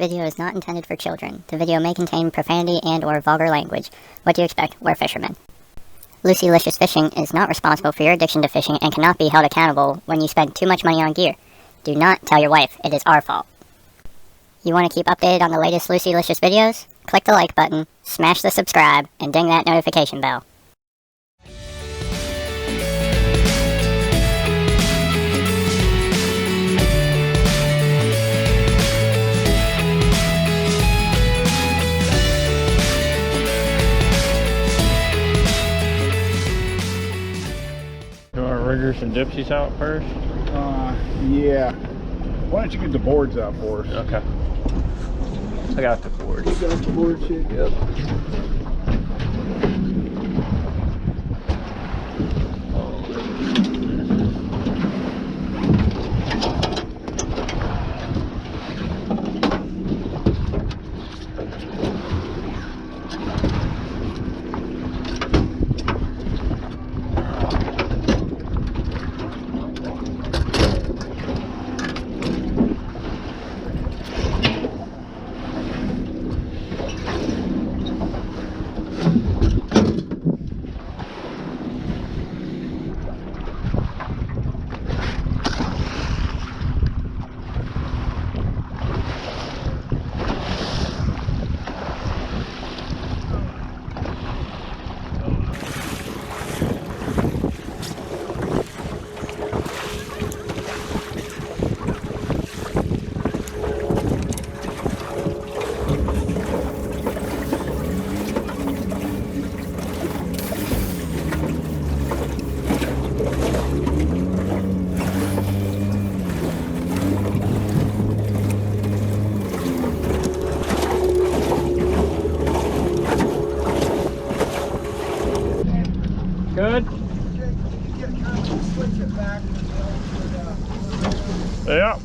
video is not intended for children. The video may contain profanity and or vulgar language. What do you expect? We're fishermen. Lucy-licious Fishing is not responsible for your addiction to fishing and cannot be held accountable when you spend too much money on gear. Do not tell your wife. It is our fault. You want to keep updated on the latest Lucy-licious videos? Click the like button, smash the subscribe, and ding that notification bell. You want to rigger some dipsies out first? Yeah. Why don't you get the boards out for us? Okay. I got the boards. You got the boards here? Yep. Good? Yeah.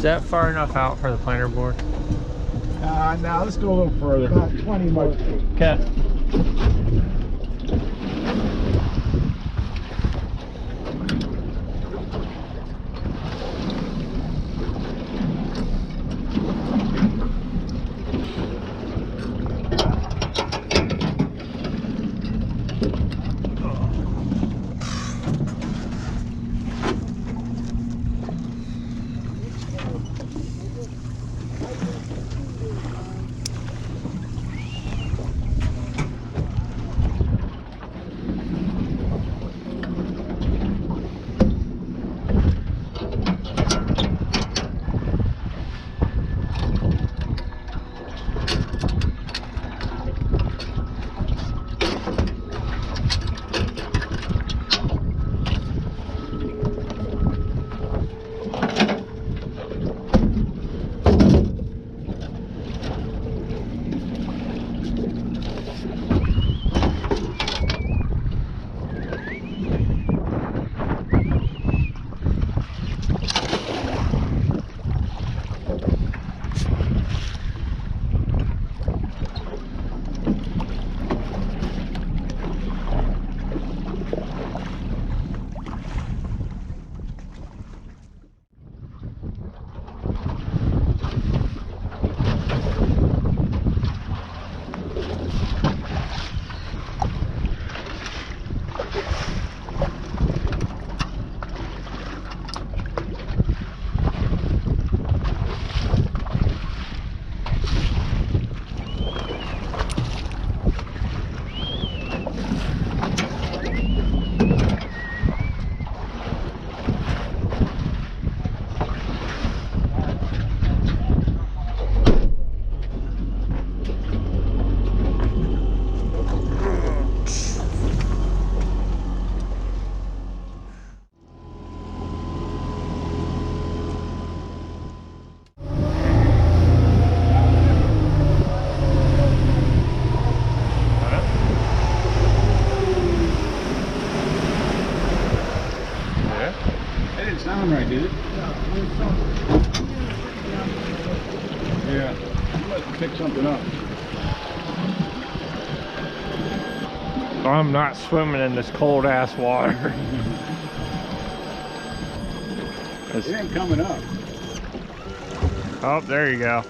Is that far enough out for the planter board? Now let's go a little further. About 20 more feet. Okay. pick something up. I'm not swimming in this cold ass water. It ain't coming up. Oh, there you go.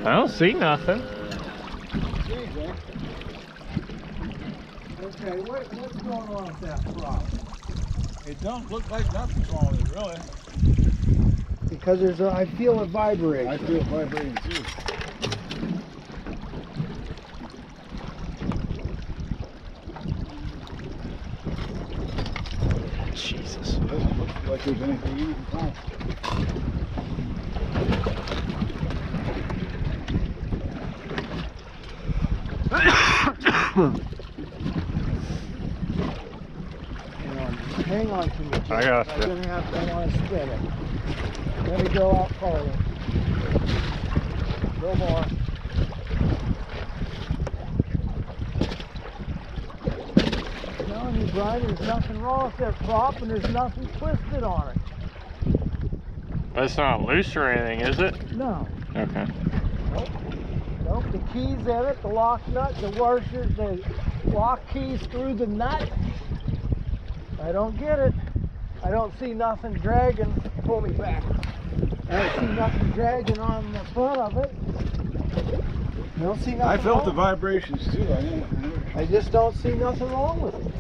I don't see nothing. Okay, what's going on with that prop? It don't look like nothing's wrong with it, really. Because I feel it vibrate. I feel it vibrating too. Jesus. It doesn't look like there's anything in it. Hang on to me, Jim. I got I'm you. gonna have to, I want to spin it. Let me go out farther. No more. I'm telling you, Brian, there's nothing wrong with that prop and there's nothing twisted on it. It's not loose or anything, is it? No. Okay. Nope. Nope. The key's in it, the lock nut, the washer, the lock key's through the nut. I don't get it. I don't see nothing dragging. Pull me back. I don't see nothing dragging on the front of it. I don't see nothing I felt the wrong. vibrations too. I just don't see nothing wrong with it.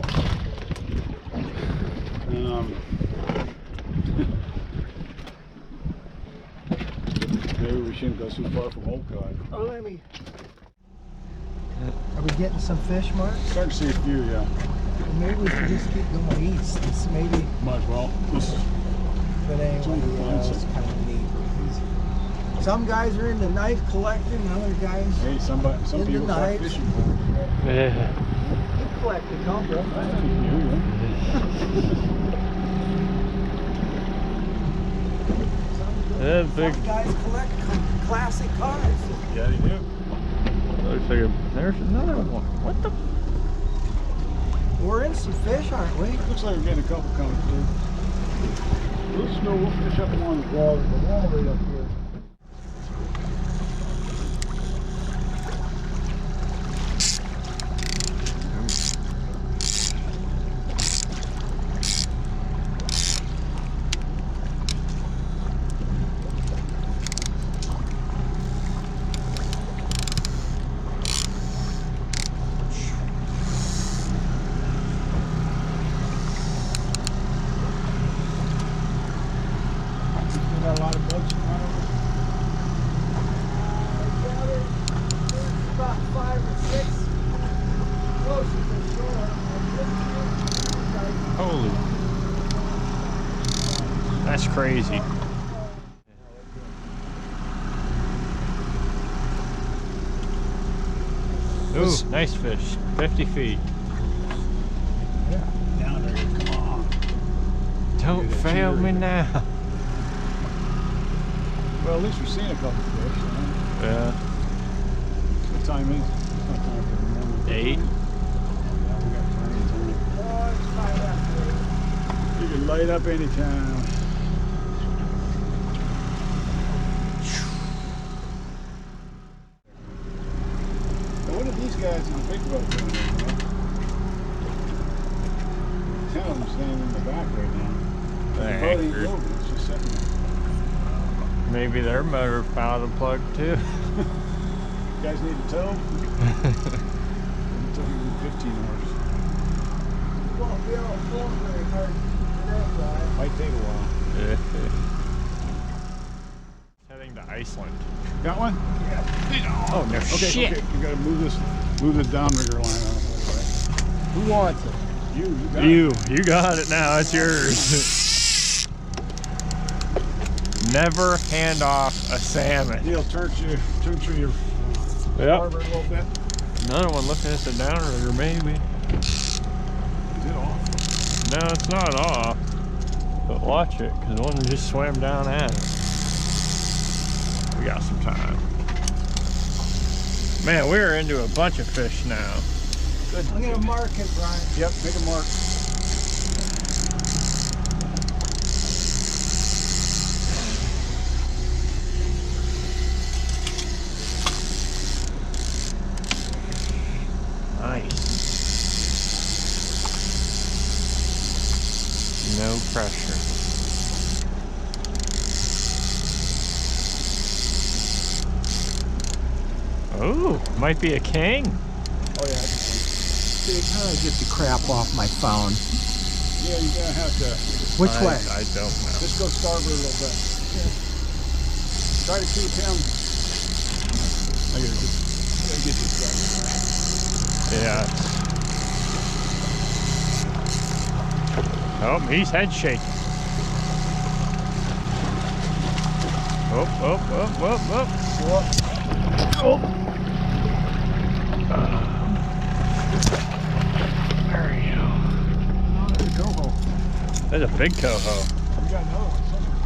Maybe we shouldn't go so far from Old Cod. Oh, let me. Are we getting some fish, Mark? Starting to see a few, yeah. Well, maybe we should just keep going east. This maybe, Might as well. This is but anyway, it's kind of neat. Some guys are into knife collecting, and other guys hey, some in people the like knives. fishing poles. Yeah. collect a couple. I think you do, yeah. Big. Some guys collect classic cars. Yeah, they do. Looks like there's another one. What the? We're in some fish, aren't we? Looks like we're getting a couple coming through. We'll fish up along the wall right up here. Got a lot of boats in front of us. There's about 5 or 6 closer to shore. Holy. That's crazy. Ooh, nice fish. 50 feet. Yeah. Down there, come on. Don't Get a fail me cheer. now. Well, at least we've seen a couple fish. Yeah. What time is it? It's not time for the morning. 8. Yeah, we got plenty of time. You can light up anytime. Now, what are these guys in the big boat doing there, man? 10 of them standing in the back right now. The boat ain't Anchored. moving, it's just sitting there. Maybe their motor found a plug too. You guys need a tow? It took you 15 hours. Won't be able to pull very hard today, guys. Might take a while. Heading to Iceland. Got one? Yeah. Oh no Okay, shit! okay. You gotta move this downrigger line on it. Who wants it? You got it. You got it now. It's yours. Never hand off a salmon. Neil, turn through your Yep. harbor a little bit. Another one looking at the downrigger, maybe. Is it off? No, it's not off. But watch it, because one just swam down at it. We got some time. Man, we're into a bunch of fish now. Good. I'm gonna mark it, Brian. Yep, make a mark. Ooh, might be a king. Oh yeah. See, how do I get the crap off my phone? Yeah, you're gonna have to. Which way? I don't know. Just go starboard a little bit. Yeah. Try to keep him. I gotta get this guy. Yeah. Oh, he's head shaking. Oh, oh, oh, oh, oh. There we go. Oh, there's a coho. That's a big coho. We got another one somewhere.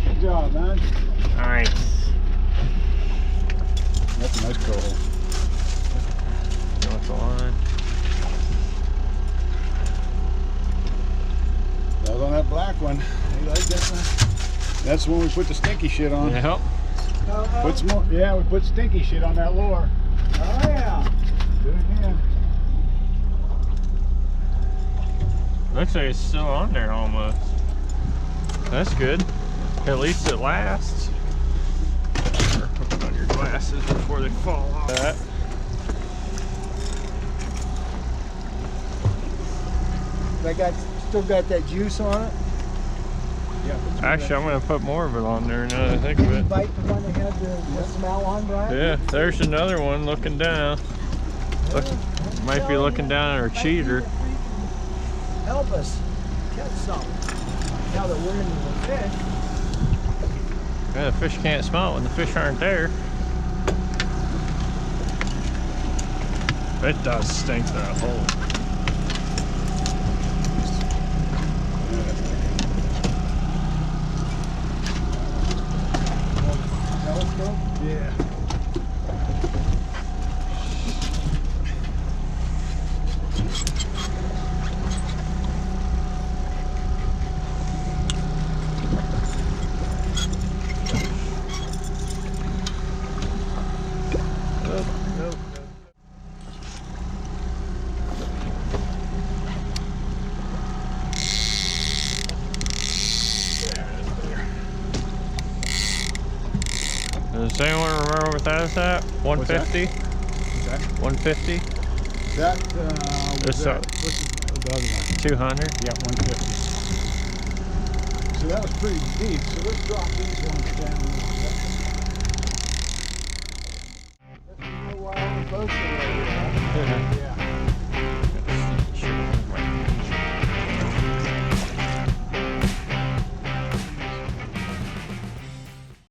Good job, man. Nice. That's a nice coho. North line. That was on that black one. You like that one? That's the one we put the stinky shit on. Yep. Put some more. Yeah, we put stinky shit on that lure. Oh yeah. Do it again. Looks like it's still on there almost. That's good. At least it lasts. Put on your glasses before they fall off. That. Still got that juice on it. Yeah. Actually, I'm going to put more of it on there now that I think of Did you it. bite the one that had the smell on, Brian? Yeah, there's another one looking down. Look, might be looking down at our cheater. Help us catch something. Now that we're into the fish. Yeah, the fish can't smell it when the fish aren't there. It does stink to a hole. Telescope? Yeah. Does anyone remember what that is at? 150? What's that? 150? That, This, what's the other one? 200? Yeah, 150. So that was pretty deep, so let's drop these ones down a little bit. That's why all the boats are right here. Yeah.